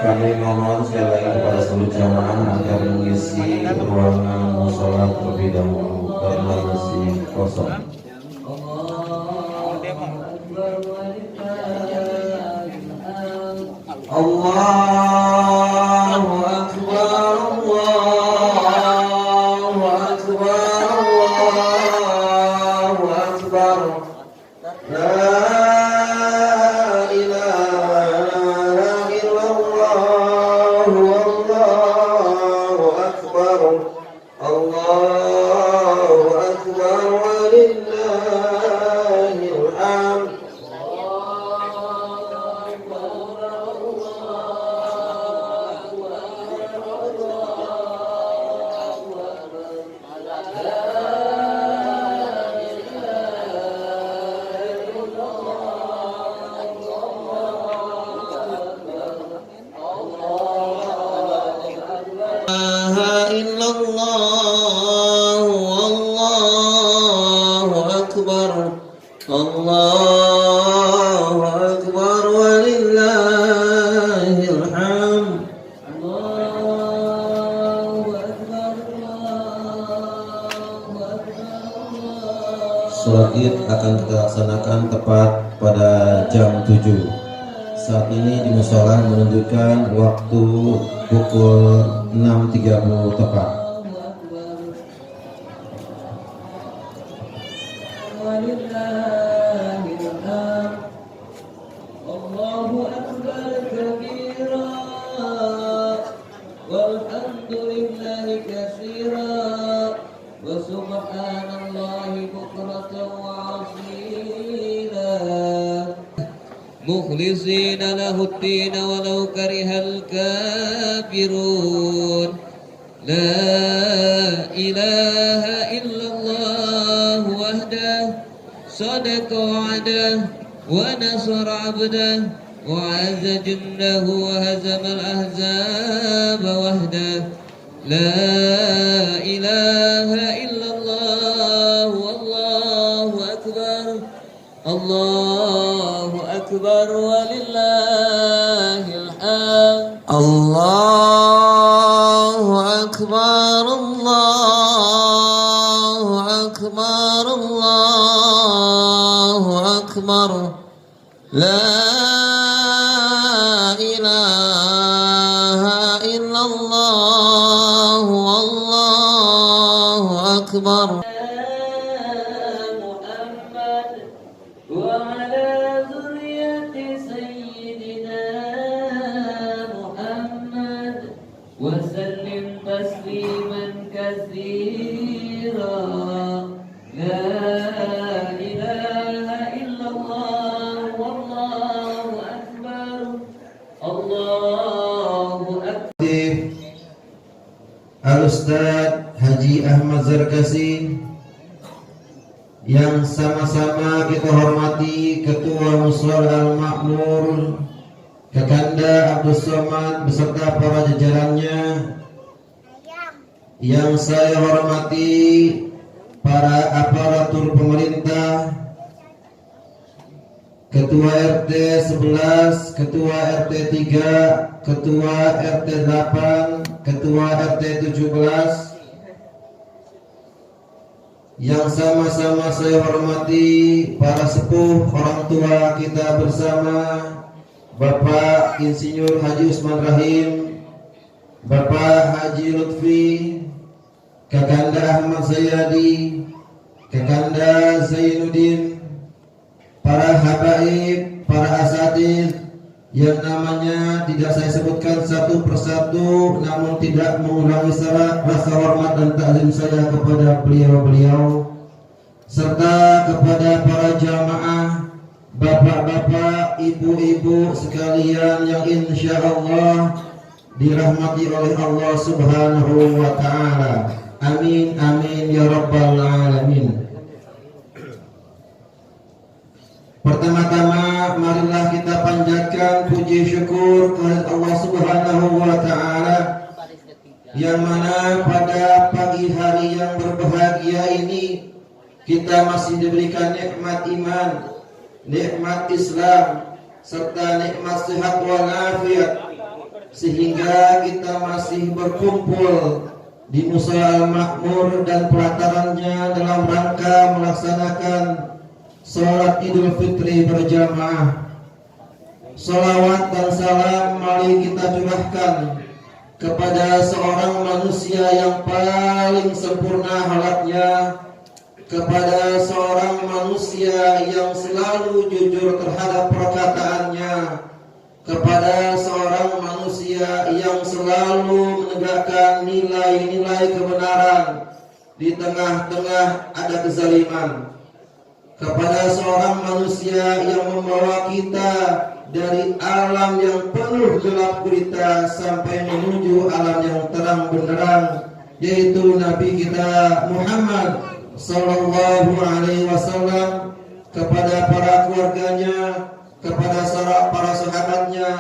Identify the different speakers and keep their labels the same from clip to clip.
Speaker 1: Kami mohon sekali lagi kepada seluruh jamaah agar mengisi ruangan musola terlebih dahulu karena masih kosong. Allahu Akbar, Allahu Akbar, Allahu Akbar. Allahu Akbar walillahil hamd. Sholat Id akan kita laksanakan tepat pada jam 7. Saat ini di musola menunjukkan waktu pukul 6.30 tepat.
Speaker 2: سبحان الله بكرة وعصيلا مخلصين له الدين ولو كره الكافرون لا إله إلا الله وحده صدق وعده ونصر عبده وعز جنده وهزم الأحزاب وحده لا إله إلا الله والله أكبر الله أكبر ولله الحمد الله أكبر الله أكبر الله أكبر لا إله إلا الله والله أكبر محمد وعلى ذرية سيدنا محمد وسلم تسليما كثيرا لا إله إلا الله والله أكبر الله أكبر.
Speaker 1: Al-Ustadz Haji Ahmad Zarkasi, yang sama-sama kita hormati Ketua Mushola Al-Ma'mur Kakanda Abdul Somad beserta para jajarannya, yang saya hormati para aparatur pemerintah, Ketua RT 11, Ketua RT 3, Ketua RT 8, Ketua RT 17, yang sama-sama saya hormati para sepuh orang tua kita bersama, Bapak Insinyur Haji Usman Rahim, Bapak Haji Lutfi, Kakanda Ahmad Sayyadi, Kakanda Zainuddin, para habaib, para asatidz yang namanya tidak saya sebutkan satu persatu, namun tidak mengurangi syarat rasa hormat dan takzim saya kepada beliau-beliau, serta kepada para jamaah, bapak-bapak, ibu-ibu sekalian yang insya Allah dirahmati oleh Allah Subhanahu wa Ta'ala. Amin amin ya rabbal alamin. Pertama-tama marilah kita panjatkan puji syukur kepada Allah Subhanahu wa Ta'ala, yang mana pada pagi hari yang berbahagia ini kita masih diberikan nikmat iman, nikmat Islam, serta nikmat sehat walafiat, sehingga kita masih berkumpul di Mushola Al-Ma'mur dan pelatarannya dalam rangka melaksanakan sholat Idul Fitri berjamaah. Sholawat dan salam mari kita curahkan kepada seorang manusia yang paling sempurna halatnya, kepada seorang manusia yang selalu jujur terhadap perkataannya, kepada seorang manusia yang selalu menegakkan nilai-nilai kebenaran di tengah-tengah ada kezaliman, kepada seorang manusia yang membawa kita dari alam yang penuh gelap gulita sampai menuju alam yang terang benderang, yaitu Nabi kita Muhammad Sallallahu Alaihi Wasallam, kepada para keluarganya, kepada para sahabatnya,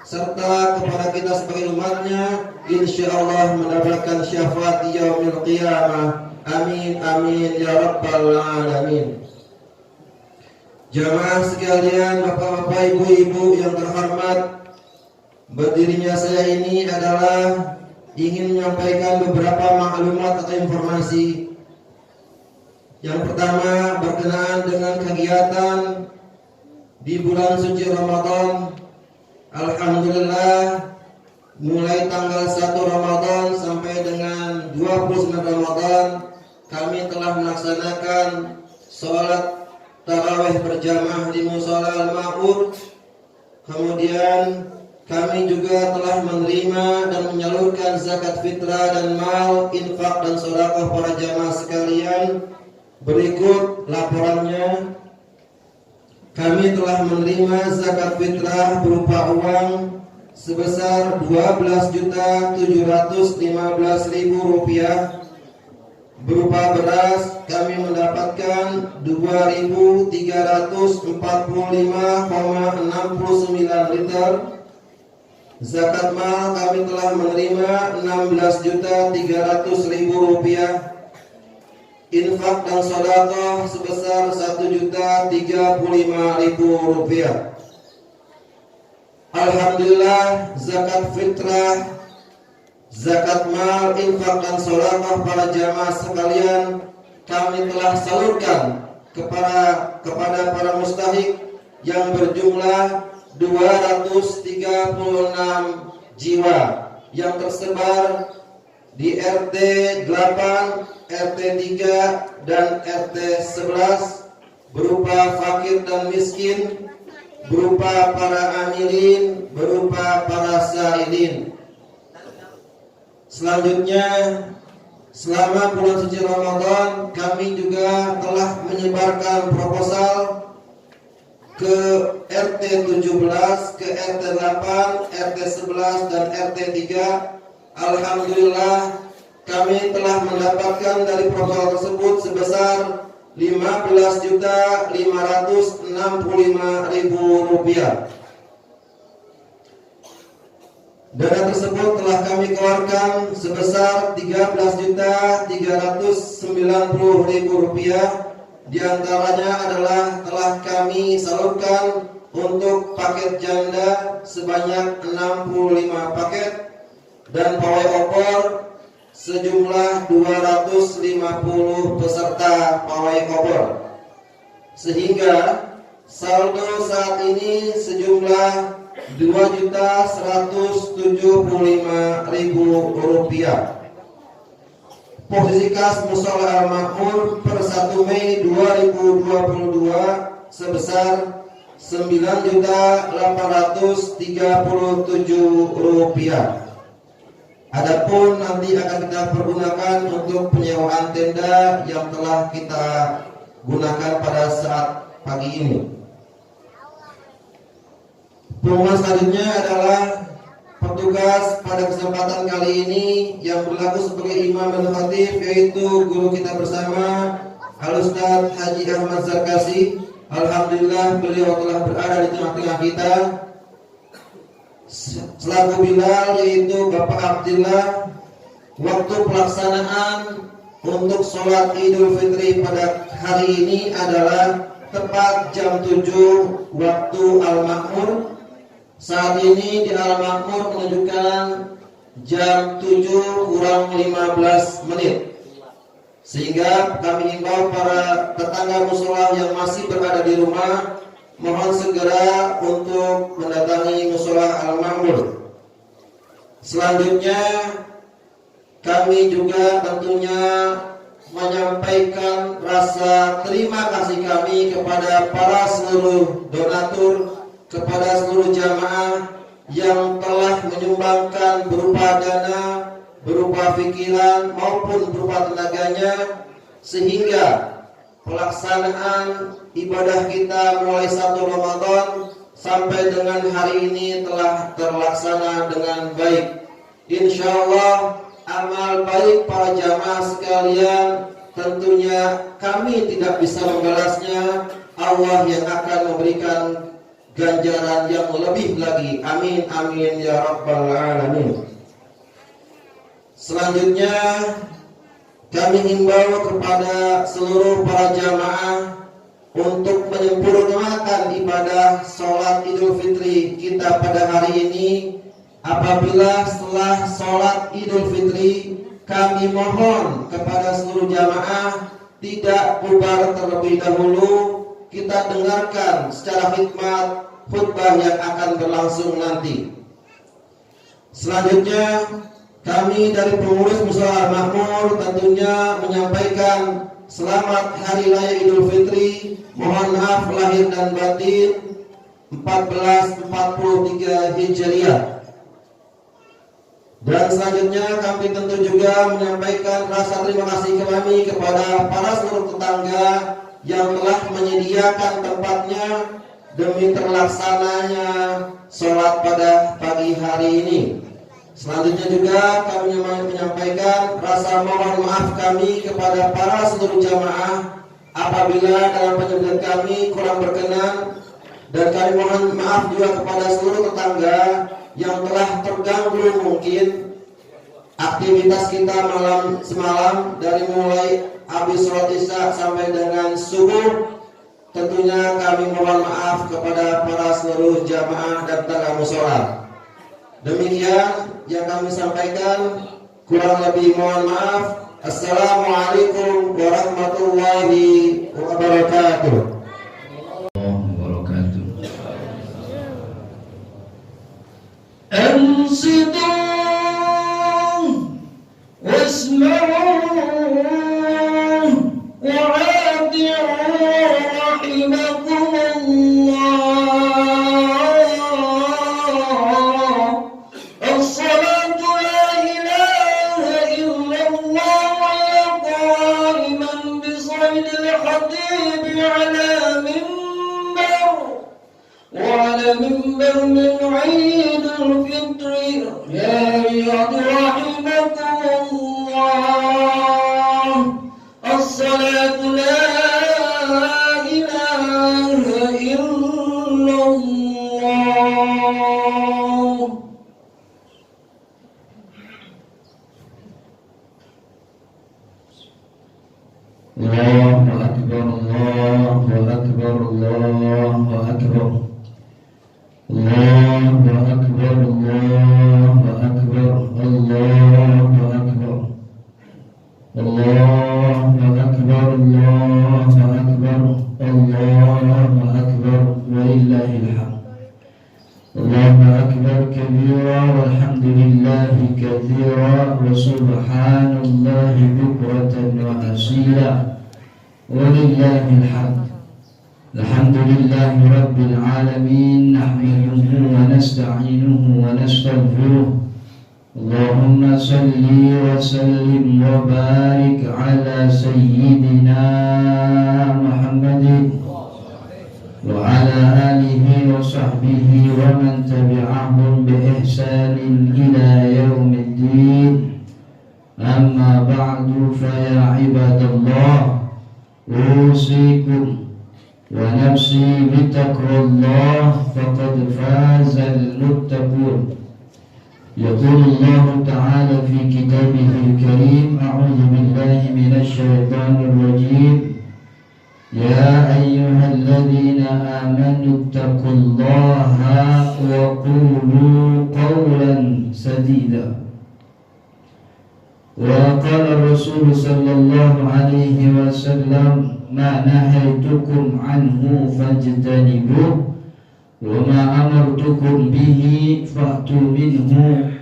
Speaker 1: serta kepada kita sebagai umatnya, insya Allah mendapatkan syafaat di yaumil qiyamah. Amin amin ya rabbal alamin. Jamaah sekalian, bapak-bapak, ibu-ibu yang terhormat, berdirinya saya ini adalah ingin menyampaikan beberapa maklumat atau informasi. Yang pertama berkenaan dengan kegiatan di bulan suci Ramadan. Alhamdulillah, mulai tanggal 1 Ramadan sampai dengan 29 Ramadan kami telah melaksanakan sholat tarawih berjamaah di Mushola Al-Ma'mur. Kemudian kami juga telah menerima dan menyalurkan zakat fitrah dan mal, infak dan sedekah para jamaah sekalian. Berikut laporannya. Kami telah menerima zakat fitrah berupa uang sebesar Rp12.715.000. Berupa beras kami mendapatkan 2.345,69 liter. Zakat mal kami telah menerima Rp16.300.000. Infak dan sedekah sebesar Rp1.035.000. Alhamdulillah, zakat fitrah, zakat mal, infak dan sedekah para jamaah sekalian kami telah salurkan kepada para mustahik yang berjumlah 236 jiwa yang tersebar di RT 8, RT 3 dan RT 11 berupa fakir dan miskin, berupa para amilin, berupa para sa'ilin. Selanjutnya, selama bulan suci Ramadan kami juga telah menyebarkan proposal ke RT 17, ke RT 8, RT 11 dan RT 3. Alhamdulillah, kami telah mendapatkan dari proposal tersebut sebesar Rp15.565.000. Dana tersebut telah kami keluarkan sebesar Rp13.390.000. Di antaranya adalah telah kami salurkan untuk paket janda sebanyak 65 paket dan pawai obor sejumlah 250 peserta pawai obor, sehingga saldo saat ini sejumlah Rp2.175.000. Posisi kas Mushola Al-Makmur per 1 Mei 2022 sebesar Rp9.837. Adapun nanti akan kita pergunakan untuk penyewaan tenda yang telah kita gunakan pada saat pagi ini. Pengumuman selanjutnya adalah petugas pada kesempatan kali ini yang berlaku sebagai imam dan khatib, yaitu guru kita bersama Al-Ustaz Haji Ahmad Zarkasi. Alhamdulillah beliau telah berada di tengah-tengah kita. Selaku Bilal yaitu Bapak Abdillah. Waktu pelaksanaan untuk sholat Idul Fitri pada hari ini adalah tepat jam 7 waktu Al-Makmur. Saat ini di Al-Makmur menunjukkan jam 7:15 menit. Sehingga kami himbau para tetangga musola yang masih berada di rumah, mohon segera untuk mendatangi musola Al-Makmur. Selanjutnya kami juga tentunya menyampaikan rasa terima kasih kami kepada para seluruh donatur, kepada seluruh jamaah yang telah menyumbangkan berupa dana, berupa pikiran maupun berupa tenaganya, sehingga pelaksanaan ibadah kita mulai 1 Ramadan sampai dengan hari ini telah terlaksana dengan baik. Insyaallah amal baik para jamaah sekalian tentunya kami tidak bisa membalasnya. Allah yang akan memberikan ganjaran yang lebih lagi. Amin amin ya rabbal alamin. Selanjutnya kami himbau kepada seluruh para jamaah untuk menyempurnakan ibadah sholat Idul Fitri kita pada hari ini. Apabila setelah sholat Idul Fitri, kami mohon kepada seluruh jamaah tidak bubar terlebih dahulu. Kita dengarkan secara khidmat khutbah yang akan berlangsung nanti. Selanjutnya kami dari pengurus Mushola Al-Makmur tentunya menyampaikan selamat Hari Raya Idul Fitri. Mohon maaf lahir dan batin. 1443 Hijriah. Dan selanjutnya kami tentu juga menyampaikan rasa terima kasih kami kepada para seluruh tetangga yang telah menyediakan tempatnya demi terlaksananya sholat pada pagi hari ini. Selanjutnya juga kami menyampaikan rasa mohon maaf kami kepada para seluruh jamaah apabila dalam penyebut kami kurang berkenan, dan kami mohon maaf juga kepada seluruh tetangga yang telah terganggu mungkin aktivitas kita malam semalam dari mulai habis sholat isya sampai dengan subuh. Tentunya kami mohon maaf kepada para seluruh jamaah dan tetangga mushola. Demikian yang kami sampaikan, kurang lebih mohon maaf. Assalamualaikum warahmatullahi wabarakatuh. أنصتوا واسمعوا وعاطعوا رحمكم الله. الصلاة لا إله إلا الله قائما بصيد الحبيب على منبر من عيد الفطر يا رياض رحمكم الله. الصلاة لا إله إلا الله. الله أكبر الله أكبر الله أكبر. الله أكبر الله أكبر الله أكبر. الله أكبر الله أكبر الله أكبر ولله الحمد. الله أكبر كبيرا والحمد لله كثيرا وسبحان الله بكرة وأصيلا ولله الحمد. الحمد لله رب العالمين نحمده ونستعينه ونستغفره. اللهم صل وسلم وبارك على سيدنا محمد وعلى آله وصحبه ومن تبعهم بإحسان إلى يوم الدين. أما بعد فيا عباد الله أوصيكم ونفسي بتقوى الله فقد فاز المتقون. يقول الله تعالى في كتابه الكريم أعوذ بالله من الشيطان الرجيم يا أيها الذين آمنوا اتقوا الله وقولوا قولا سديدا. وقال الرسول صلى الله عليه وسلم ما نهيتكم عنه فاجتنبوه وما أمرتكم به فأتوا منه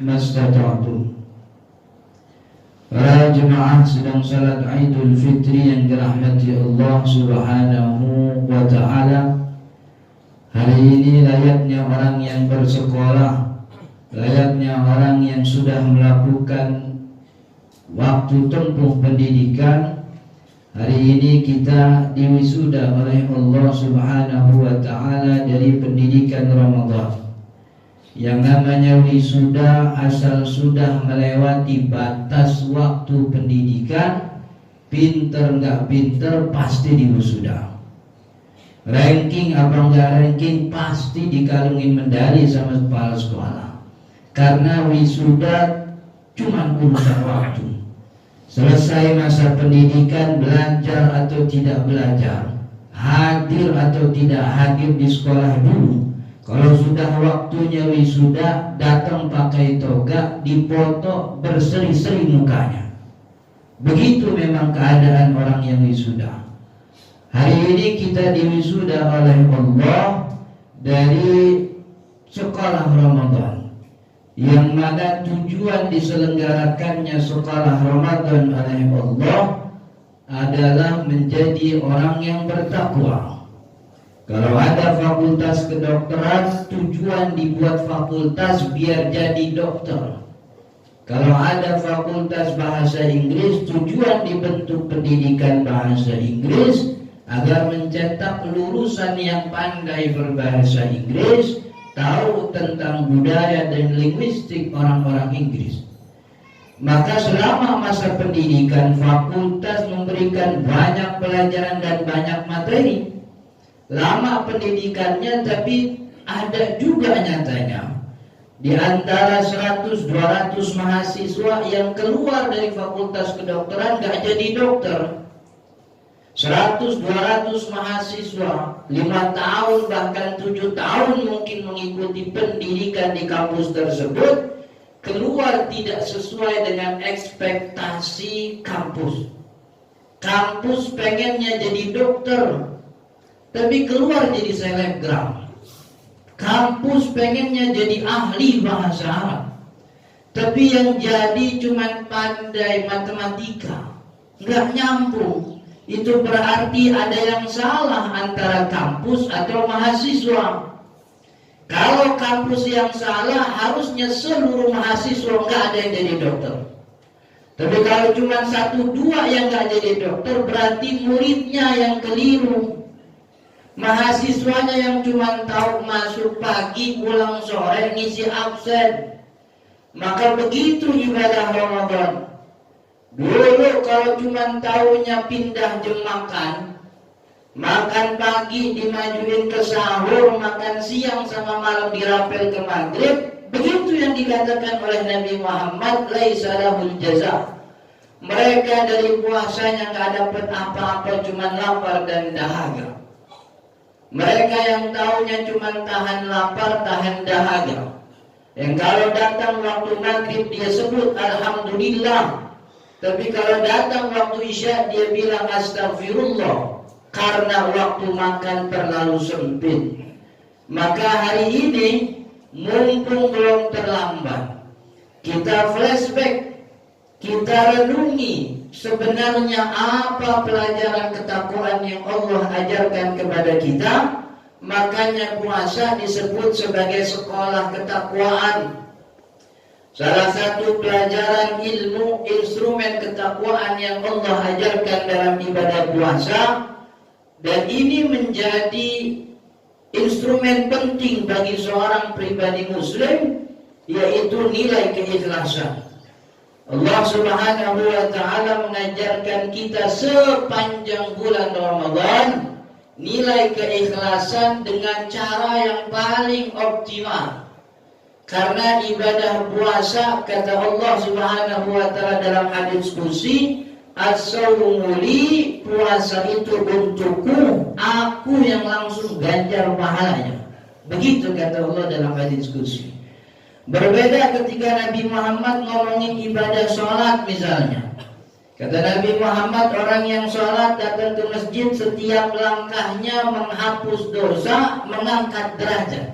Speaker 1: ما استطعتم. Para jemaah sedang salat Idul Fitri yang dirahmati Allah Subhanahu wa Ta'ala. Hari ini layaknya orang yang bersekolah, layaknya orang yang sudah melakukan waktu tempuh pendidikan. Hari ini kita diwisuda oleh Allah Subhanahu wa Ta'ala dari pendidikan Ramadan. Yang namanya wisuda asal sudah melewati batas waktu pendidikan, pinter nggak pinter pasti diwisuda. Ranking apa enggak ranking pasti dikalungin medali sama kepala sekolah. Karena wisuda cuma urusan waktu. Selesai masa pendidikan, belajar atau tidak belajar, hadir atau tidak hadir di sekolah dulu. Kalau sudah waktunya wisuda, datang pakai toga, dipoto, berseri-seri mukanya. Begitu memang keadaan orang yang wisuda. Hari ini kita diwisuda oleh Allah dari sekolah Ramadan, yang mana tujuan diselenggarakannya sekolah Ramadan oleh Allah adalah menjadi orang yang bertakwa.
Speaker 3: Kalau ada fakultas kedokteran, tujuan dibuat fakultas biar jadi dokter. Kalau ada fakultas bahasa Inggris, tujuan dibentuk pendidikan bahasa Inggris agar mencetak lulusan yang pandai berbahasa Inggris, tahu tentang budaya dan linguistik orang-orang Inggris. Maka selama masa pendidikan, fakultas memberikan banyak pelajaran dan banyak materi. Lama pendidikannya, tapi ada juga nyatanya di antara 100-200 mahasiswa yang keluar dari fakultas kedokteran gak jadi dokter. 100-200 mahasiswa 5 tahun bahkan 7 tahun mungkin mengikuti pendidikan di kampus tersebut, keluar tidak sesuai dengan ekspektasi kampus. Kampus pengennya jadi dokter, tapi keluar jadi selebgram. Kampus pengennya jadi ahli bahasa Arab, tapi yang jadi cuma pandai matematika. Nggak nyambung. Itu berarti ada yang salah antara kampus atau mahasiswa. Kalau kampus yang salah, harusnya seluruh mahasiswa nggak ada yang jadi dokter. Tapi kalau cuma 1-2 yang nggak jadi dokter, berarti muridnya yang keliru. Mahasiswanya yang cuma tahu masuk pagi, pulang sore, ngisi absen. Maka begitu ibadah Ramadan. Dulu kalau cuma tahunya pindah jam makan pagi dimajuin ke sahur, makan siang sama malam dirapel ke maghrib. Begitu yang dikatakan oleh Nabi Muhammad, laisa lahul jaza. Mereka dari puasanya nggak dapat apa-apa, cuma lapar dan dahaga. Mereka yang taunya cuma tahan lapar, tahan dahaga. Yang kalau datang waktu maghrib dia sebut alhamdulillah, tapi kalau datang waktu isya dia bilang astagfirullah, karena waktu makan terlalu sempit. Maka hari ini mumpung belum terlambat, kita flashback, kita renungi sebenarnya apa pelajaran ketakwaan yang Allah ajarkan kepada kita. Makanya puasa disebut sebagai sekolah ketakwaan. Salah satu pelajaran ilmu instrumen ketakwaan yang Allah ajarkan dalam ibadah puasa, dan ini menjadi instrumen penting bagi seorang pribadi muslim, yaitu nilai keikhlasan. Allah Subhanahu wa ta'ala mengajarkan kita sepanjang bulan Ramadan nilai keikhlasan dengan cara yang paling optimal. Karena ibadah puasa, kata Allah Subhanahu wa ta'ala dalam hadis qudsi, as-sawmu li, puasa itu untukku, aku yang langsung ganjar pahalanya. Begitu kata Allah dalam hadis qudsi. Berbeda ketika Nabi Muhammad ngomongin ibadah sholat misalnya. Kata Nabi Muhammad, orang yang sholat datang ke masjid, setiap langkahnya menghapus dosa, mengangkat derajat.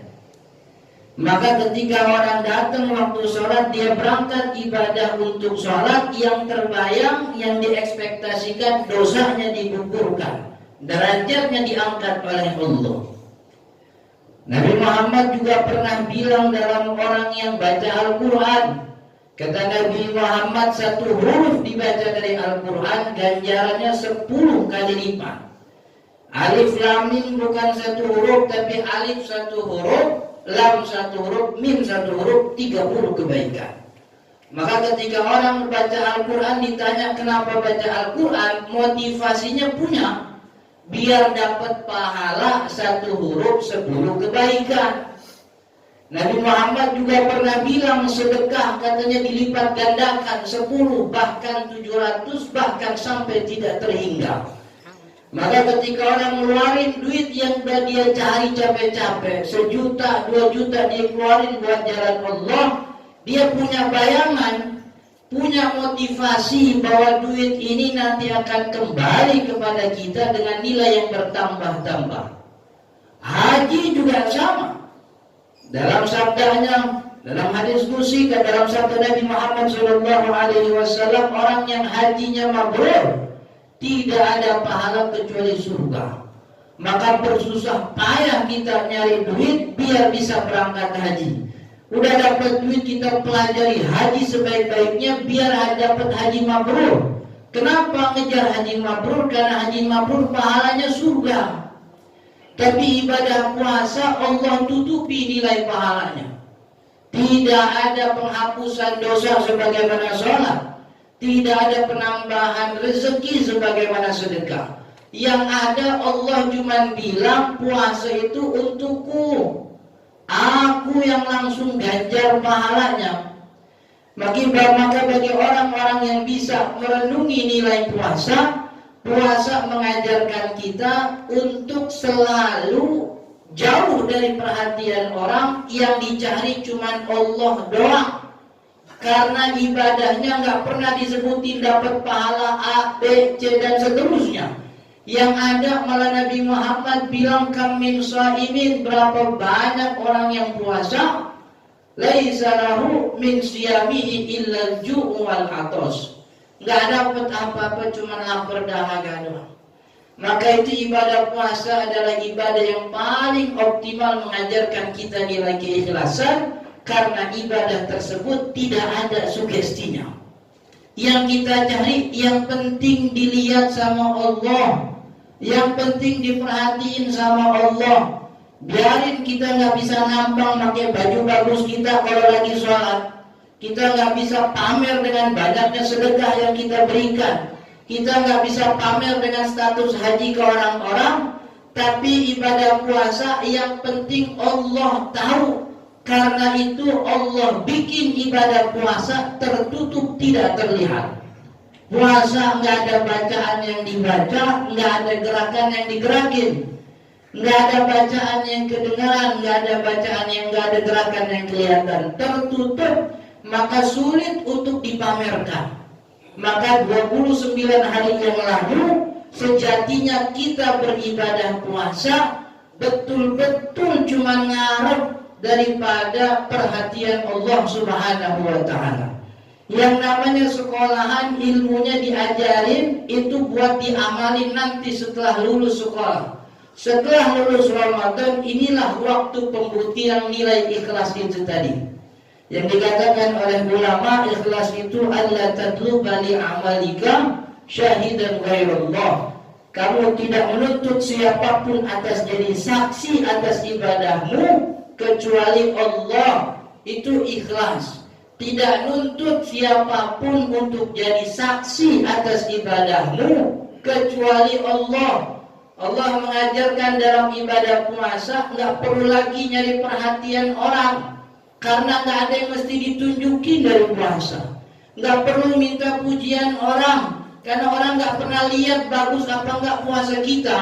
Speaker 3: Maka ketika orang datang waktu sholat, dia berangkat ibadah untuk sholat, yang terbayang, yang diekspektasikan, dosanya digugurkan, derajatnya diangkat oleh Allah. Nabi Muhammad juga pernah bilang dalam orang yang baca Al-Quran, kata Nabi Muhammad, 1 huruf dibaca dari Al-Quran ganjarannya 10 kali lipat. Alif lam mim bukan 1 huruf, tapi alif 1 huruf, lam 1 huruf, mim 1 huruf, 30 kebaikan. Maka ketika orang baca Al-Quran ditanya kenapa baca Al-Quran, motivasinya punya, biar dapat pahala 1 huruf 10 kebaikan. Nabi Muhammad juga pernah bilang sedekah katanya dilipat gandakan 10, bahkan 700, bahkan sampai tidak terhingga. Maka ketika orang ngeluarin duit yang udah dia cari capek-capek, 1 juta, 2 juta dia keluarin buat jalan Allah, dia punya bayangan, punya motivasi bahwa duit ini nanti akan kembali kepada kita dengan nilai yang bertambah-tambah. Haji juga sama. Dalam sabdanya, dalam hadis qudsi, dalam sabda Nabi Muhammad SAW, orang yang hajinya mabrur tidak ada pahala kecuali surga. Maka bersusah payah kita nyari duit biar bisa berangkat haji. Udah dapat duit, kita pelajari haji sebaik-baiknya biar dapat haji mabrur. Kenapa ngejar haji mabrur? Karena haji mabrur pahalanya surga. Tapi ibadah puasa Allah tutupi nilai pahalanya. Tidak ada penghapusan dosa sebagaimana sholat. Tidak ada penambahan rezeki sebagaimana sedekah. Yang ada Allah cuma bilang puasa itu untukku. Aku yang langsung ganjar pahalanya. Maka bagi orang-orang yang bisa merenungi nilai puasa, puasa mengajarkan kita untuk selalu jauh dari perhatian orang, yang dicari cuma Allah doang. Karena ibadahnya nggak pernah disebutin dapat pahala A, B, C dan seterusnya. Yang ada malah Nabi Muhammad bilang kam min shaimin, berapa banyak orang yang puasa, laisa lahu min siyamihi illa al-ju' wal 'atas. Enggak dapat apa-apa, cuma lapar dahaga doang. Maka itu ibadah puasa adalah ibadah yang paling optimal mengajarkan kita nilai keikhlasan, karena ibadah tersebut tidak ada sugestinya. Yang kita cari yang penting dilihat sama Allah, yang penting diperhatiin sama Allah. Biarin kita nggak bisa nampang pakai baju bagus kita kalau lagi sholat. Kita nggak bisa pamer dengan banyaknya sedekah yang kita berikan. Kita nggak bisa pamer dengan status haji ke orang-orang. Tapi ibadah puasa yang penting Allah tahu. Karena itu Allah bikin ibadah puasa tertutup, tidak terlihat. Puasa nggak ada bacaan yang dibaca, nggak ada gerakan yang digerakin, nggak ada bacaan yang kedengaran, nggak ada bacaan yang nggak ada gerakan yang kelihatan, tertutup, maka sulit untuk dipamerkan. Maka 29 hari yang lalu sejatinya kita beribadah puasa betul-betul cuma ngarep daripada perhatian Allah Subhanahu wa ta'ala. Yang namanya sekolahan, ilmunya diajarin itu buat diamalin nanti setelah lulus sekolah. Setelah lulus Ramadan, inilah waktu pembuktian nilai ikhlas itu tadi. Yang dikatakan oleh ulama, ikhlas itu alla tadluba li amalika syahidan ghairullah. Kamu tidak menuntut siapapun atas jadi saksi atas ibadahmu kecuali Allah. Itu ikhlas. Tidak nuntut siapapun untuk jadi saksi atas ibadahmu kecuali Allah. Allah mengajarkan dalam ibadah puasa nggak perlu lagi nyari perhatian orang, karena nggak ada yang mesti ditunjukin dari puasa. Nggak perlu minta pujian orang, karena orang nggak pernah lihat bagus apa nggak puasa kita.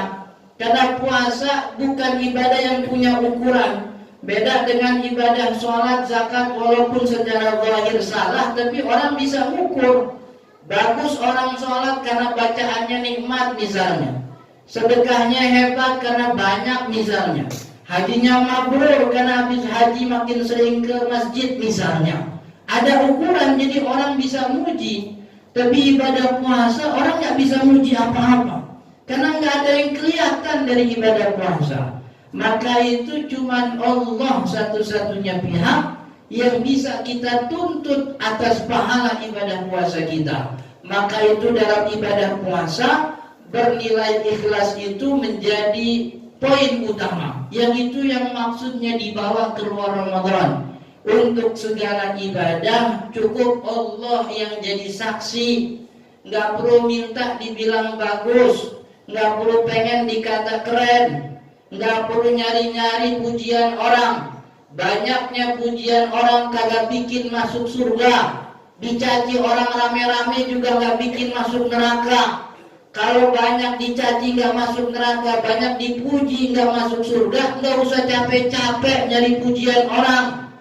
Speaker 3: Karena puasa bukan ibadah yang punya ukuran. Beda dengan ibadah sholat, zakat, walaupun secara zahir salah, tapi orang bisa mengukur. Bagus orang sholat karena bacaannya nikmat misalnya. Sedekahnya hebat karena banyak misalnya. Hajinya mabrur karena habis haji makin sering ke masjid misalnya. Ada ukuran, jadi orang bisa muji. Tapi ibadah puasa orang nggak bisa muji apa-apa, karena nggak ada yang kelihatan dari ibadah puasa. Maka itu cuma Allah satu-satunya pihak yang bisa kita tuntut atas pahala ibadah puasa kita. Maka itu dalam ibadah puasa bernilai ikhlas itu menjadi poin utama. Yang itu yang maksudnya dibawa keluar Ramadan. Untuk segala ibadah cukup Allah yang jadi saksi. Nggak perlu minta dibilang bagus, nggak perlu pengen dikata keren, nggak perlu nyari-nyari pujian orang. Banyaknya pujian orang kagak bikin masuk surga. Dicaci orang rame-rame juga nggak bikin masuk neraka. Kalau banyak dicaci nggak masuk neraka, banyak dipuji nggak masuk surga. Nggak usah capek-capek nyari pujian orang.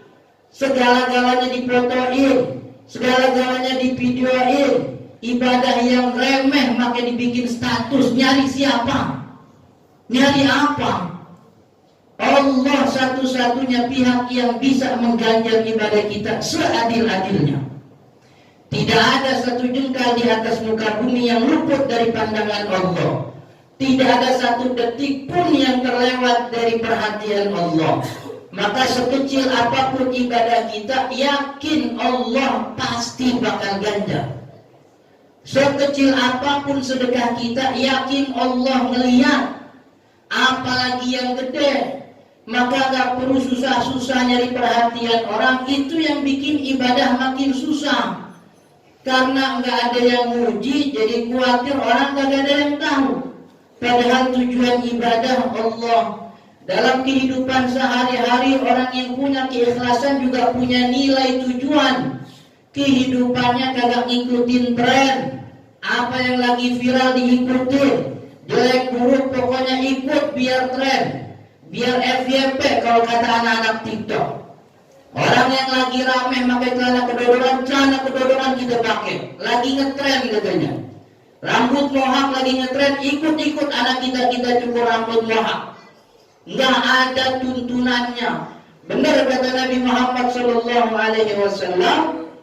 Speaker 3: Segala-galanya difotoin, segala-galanya divideoin. Ibadah yang remeh maka dibikin status. Nyari siapa? Nyari apa? Allah satu-satunya pihak yang bisa mengganjar ibadah kita seadil-adilnya. Tidak ada satu jengkal di atas muka bumi yang luput dari pandangan Allah. Tidak ada satu detik pun yang terlewat dari perhatian Allah. Maka sekecil apapun ibadah kita, yakin Allah pasti bakal ganda. Sekecil apapun sedekah kita, yakin Allah ngelihat. Apalagi yang gede, maka gak perlu susah-susah nyari perhatian orang. Itu yang bikin ibadah makin susah. Karena gak ada yang muji, jadi khawatir orang gak ada yang tahu. Padahal tujuan ibadah Allah. Dalam kehidupan sehari-hari, orang yang punya keikhlasan juga punya nilai tujuan. Kehidupannya kagak ngikutin tren. Apa yang lagi viral diikutin. Jelek buruk pokoknya ikut biar tren. Biar FYP kalau kata anak-anak TikTok. Orang yang lagi rame pakai celana kedodoran kita pakai. Lagi ngetren katanya. Rambut mohak lagi ngetren, ikut-ikut anak kita cukur rambut mohak. Nggak ada tuntunannya. Benar kata Nabi Muhammad SAW,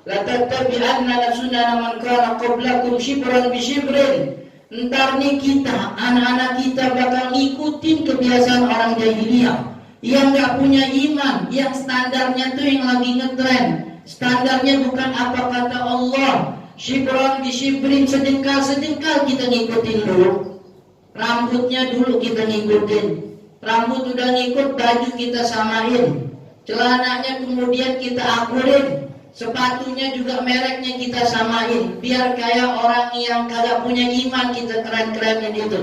Speaker 3: la tattabi'anna sunana man kana qablakum shibran bi shibrin. Ntar nih kita, anak-anak kita bakal ngikutin kebiasaan orang jahiliyah yang nggak punya iman, yang standarnya tuh yang lagi ngetren. Standarnya bukan apa kata Allah. Shibran bi shibrin, sedengkal kita ngikutin dulu. Rambutnya dulu kita ngikutin. Rambut udah ngikut, baju kita samain. Celananya kemudian kita akurin. Sepatunya juga mereknya kita samain. Biar kayak orang yang kagak punya iman kita keren-kerenin itu.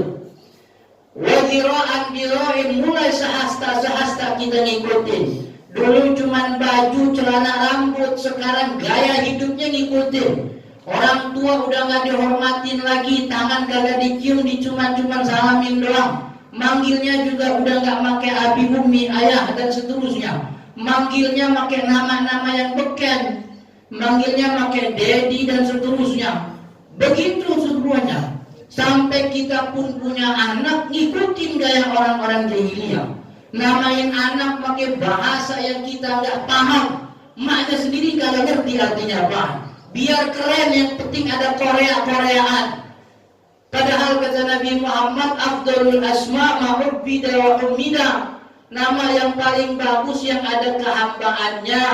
Speaker 3: Wadhira'an biro'in, mulai sehasta kita ngikutin. Dulu cuman baju, celana, rambut. Sekarang gaya hidupnya ngikutin. Orang tua udah gak dihormatin lagi, tangan kagak dicium, cuman salamin doang. Manggilnya juga udah gak pakai abi umi, ayah dan seterusnya. Manggilnya pakai nama-nama yang beken. Manggilnya pakai daddy dan seterusnya. Begitu semuanya. Sampai kita pun punya anak ngikutin gaya orang-orang jahiliyah. Namain anak pakai bahasa yang kita gak paham. Maknya sendiri kagak ngerti artinya apa. Biar keren, yang penting ada Korea-Koreaan. Padahal kata Nabi Muhammad, afdalul asma ma'ubbida wa ummida. Nama yang paling bagus yang ada kehambaannya.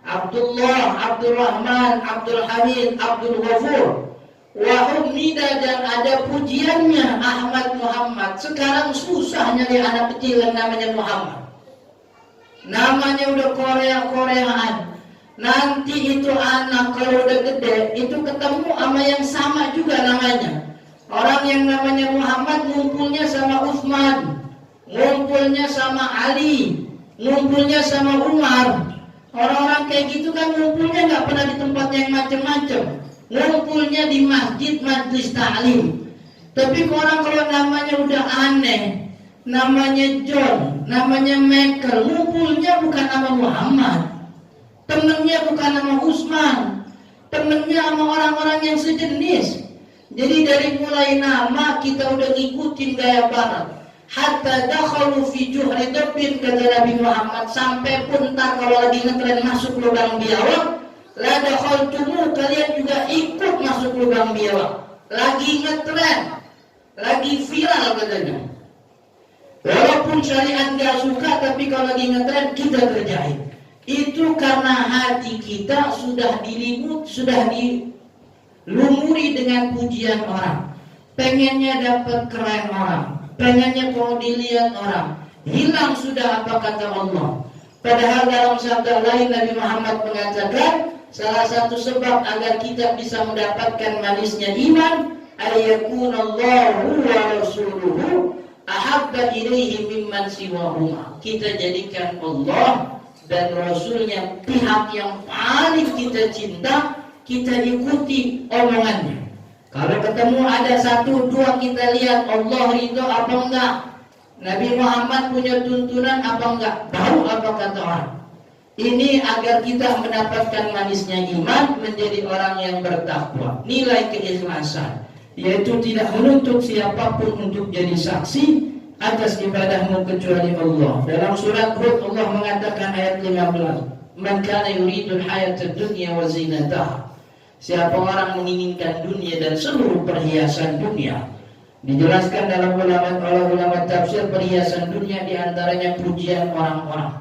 Speaker 3: Abdullah, Abdurrahman, Abdul Hamid, Abdul Ghafur. Wa ummida, dan ada pujiannya, Ahmad Muhammad. Sekarang susah nyari anak kecil yang namanya Muhammad. Namanya udah Korea-Koreaan. Nanti itu anak kalau udah gede, itu ketemu sama yang sama juga namanya. Orang yang namanya Muhammad ngumpulnya sama Utsman, ngumpulnya sama Ali, ngumpulnya sama Umar. Orang-orang kayak gitu kan ngumpulnya nggak pernah di tempat yang macam-macam. Ngumpulnya di masjid, majlis ta'lim. Tapi orang kalau namanya udah aneh, namanya John, namanya Michael, ngumpulnya bukan nama Muhammad. Temennya bukan nama Utsman, temennya sama orang-orang yang sejenis. Jadi dari mulai nama kita udah ngikutin gaya barat. Hatta dakhalu fi juhri dabbin, kata Nabi Muhammad, sampai pun ntar kalau lagi ngetren masuk lubang biawak, la dakhaltumu, kalian juga ikut masuk lubang biawak. Lagi ngetren, lagi viral katanya. Walaupun syariat gak suka, tapi kalau lagi ngetren kita kerjain. Itu karena hati kita sudah dilimut, sudah dilumuri dengan pujian orang. Pengennya dapat keren orang, pengennya mau dilihat orang. Hilang sudah apa kata Allah. Padahal dalam sabda lain Nabi Muhammad mengatakan, salah satu sebab agar kita bisa mendapatkan manisnya iman, ayyakunallahu wa rasuluhu ahabba ilaihi mimman siwahuma. Kita jadikan Allah dan Rasulnya pihak yang paling kita cinta, kita ikuti omongannya. Kalau ketemu ada satu dua kita lihat Allah ridho apa enggak, Nabi Muhammad punya tuntunan apa enggak, baru apa kata orang. Ini agar kita mendapatkan manisnya iman, menjadi orang yang bertakwa. Nilai keikhlasan, yaitu tidak menuntut siapapun untuk jadi saksi atas ibadahmu kecuali Allah. Dalam surat Hud Allah mengatakan ayat 15, man kana yuridul hayatad dunya wa zinataha. Siapa orang menginginkan dunia dan seluruh perhiasan dunia, Dijelaskan dalam ulama tafsir, perhiasan dunia diantaranya pujian orang-orang.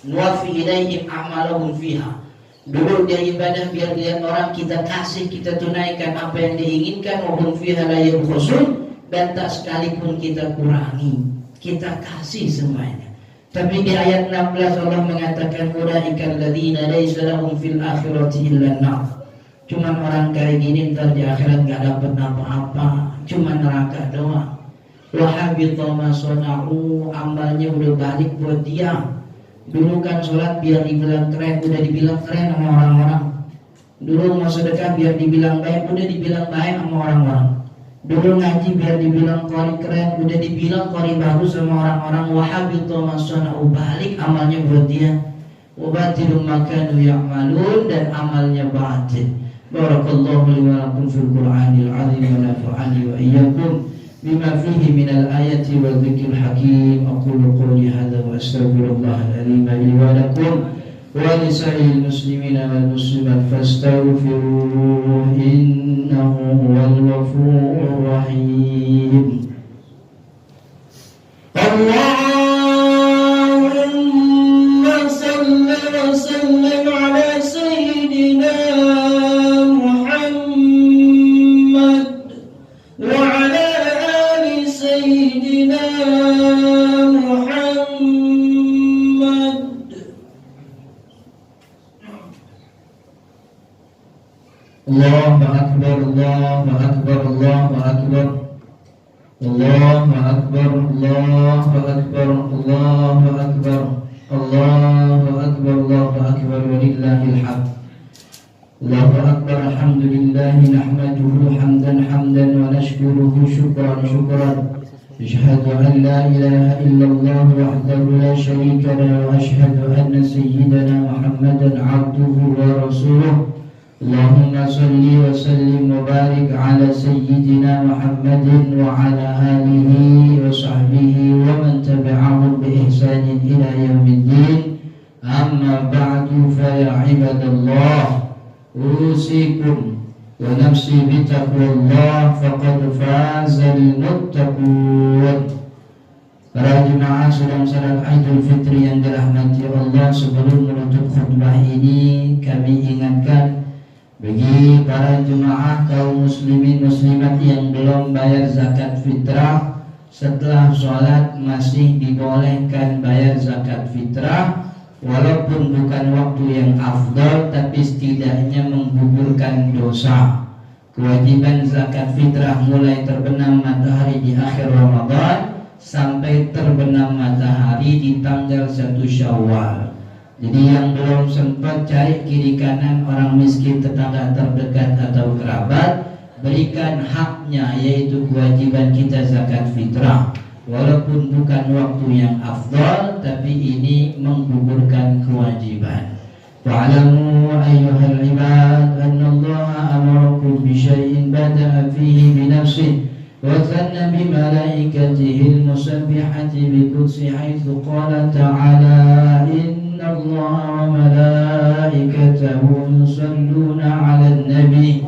Speaker 3: Nuwafi ilaihim a'malahum fiha. Dulu dia ibadah biar dilihat orang, kita kasih, kita tunaikan apa yang diinginkan. Wahum fiha la yabkhusun, dan tak sekalipun kita kurangi, kita kasih semuanya. Tapi di ayat 16 Allah mengatakan ulaikal ladzina laisa lahum fil akhirati illa an-nar. Cuman orang kayak gini ntar di akhirat gak dapat apa-apa, cuma neraka doang. Wa habita ma sana'u, amalnya udah balik buat dia. Dulu kan sholat biar dibilang keren, udah dibilang keren sama orang-orang. Dulu mau sedekah biar dibilang baik, udah dibilang baik sama orang-orang. Dulu ngaji biar dibilang qori keren, udah dibilang qori bagus sama orang-orang. Wa habita ma sana'u, balik amalnya buat dia. Wa batilun ma kanu ya'malun, dan amalnya batil. Barakallahu li wa lakum fil Qur'anil 'azim wa nafa'ani wa iyyakum bima fihi minal ayati wa dzikril hakim. Aqulu qawli hadza wa astaghfirullahal azim li wa lakum wa li sa'il muslimina wal muslimat fastaghfiruhu innahu huwal ghafurur rahim. Allahumma salli wa sallim ala sayyidina Allahu akbar, Allahu akbar, Allahu akbar, Allahu akbar, Allahu akbar, Allahu akbar, Allahu akbar, Allahu akbar, walillahil hamd. Allahu akbar, alhamdulillah, nahmaduhu hamdan hamdan wa nashkuruhu shukran shukran. Ashhadu an la ilaha illallah wahdahu la sharika lahu wa ashhadu anna sayyidana Muhammadan abduhu wa rasuluh. Allahumma salli wa sallim wa barik ala sayyidina Muhammadin wa ala alihi wa sahbihi wa man tabi'ahum bi ihsanin ila yaumiddin. Amma ba'du, fa ya ibadallah, usikum wa nafsi bi taqwallah, faqad fazal muttaqun. Para jemaah sedang salat Idul Fitri yang dirahmati Allah, sebelum menutup khutbah ini kami ingatkan bagi para jemaah kaum muslimin muslimat yang belum bayar zakat fitrah, setelah sholat masih dibolehkan bayar zakat fitrah, walaupun bukan waktu yang afdal, tapi setidaknya menggugurkan dosa. Kewajiban zakat fitrah mulai terbenam matahari di akhir Ramadan sampai terbenam matahari di tanggal 1 Syawal. Jadi yang belum sempat cari kiri kanan orang miskin, tetangga terdekat atau kerabat, berikan haknya, yaitu kewajiban kita zakat fitrah. Walaupun bukan waktu yang afdal, tapi ini menggugurkan kewajiban. Wa'alamu ayyuhal ibad anna Allah amarakum bi syai'in bada'a fihi bi nafsihi wa thanna bi malaikatihi al-musabbihati bi qudsi haitsu qala ta'ala inna Allah wa malaikatahu yusalluna 'alan nabi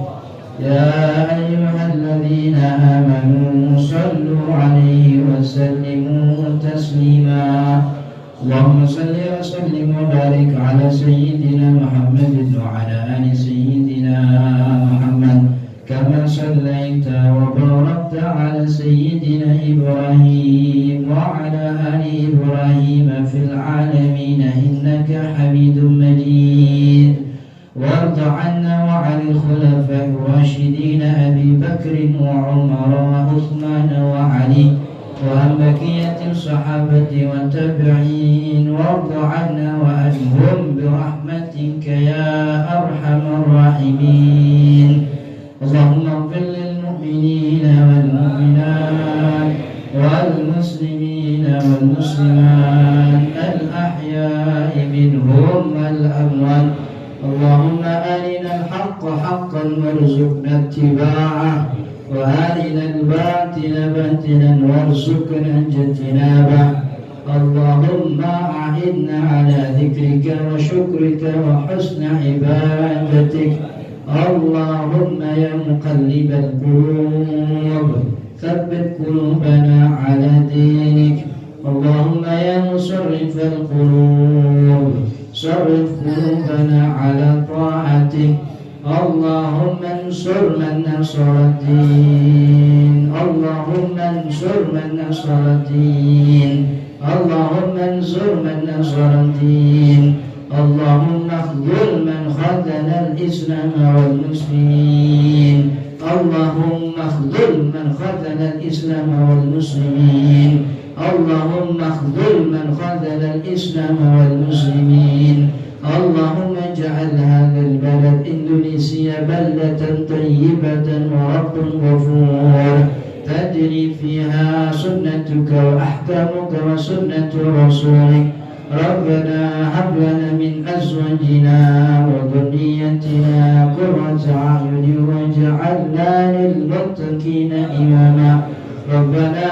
Speaker 3: ya ayyuhalladzina amanu sallu 'alaihi wa sallimu taslima. Allahumma salli wa sallim wa barik ala sayyidina Muhammad wa ala ali sayyidina Muhammad kama sallaita wa barakta ala sayyidina Ibrahim wa ala ali Ibrahim fil alamin innaka Hamidum Majid. وارض عنا وعن الخلفاء الراشدين أبي بكر وعمر وعثمان وعلي وعن بقية الصحابة والتابعين وارض عنا وعنهم برحمتك يا أرحم الراحمين. اللهم اغفر للمؤمنين والمؤمنات والمسلمين والمسلمات الأحياء منهم والأموات. اللهم أرنا الحق حقا وارزقنا اتباعه وأرنا الباطل باطلا وارزقنا اجتنابه. اللهم أعنا على ذكرك وشكرك وحسن عبادتك.
Speaker 4: اللهم يا مقلب القلوب ثبت قلوبنا على دينك اللهم يا مصرف القلوب صرف قلوبنا على طاعتك اللهم انصر من نصر الدين اللهم انصر من نصر الدين اللهم انصر من نصر الدين اللهم اخذل من خذل الإسلام والمسلمين اللهم اخذل من خذل الإسلام والمسلمين اللهم اخذل من خذل الإسلام والمسلمين اللهم اجعل هذا البلد إندونيسيا بلدة طيبة ورب غفور تجري فيها سنتك وأحكامك وسنة رسولك ربنا هب لنا من أزواجنا وذريتنا قرة أعين واجعلنا للمتقين إماما ربنا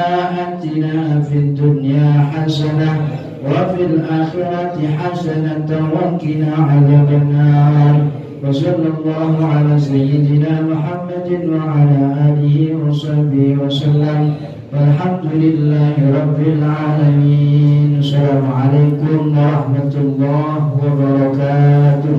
Speaker 4: آتنا في الدنيا حسنة وفي الآخرة حسنة وقنا عذاب النار وصلى الله على سيدنا محمد وعلى آله وصحبه وسلم والحمد لله رب العالمين. Assalamualaikum warahmatullahi wabarakatuh.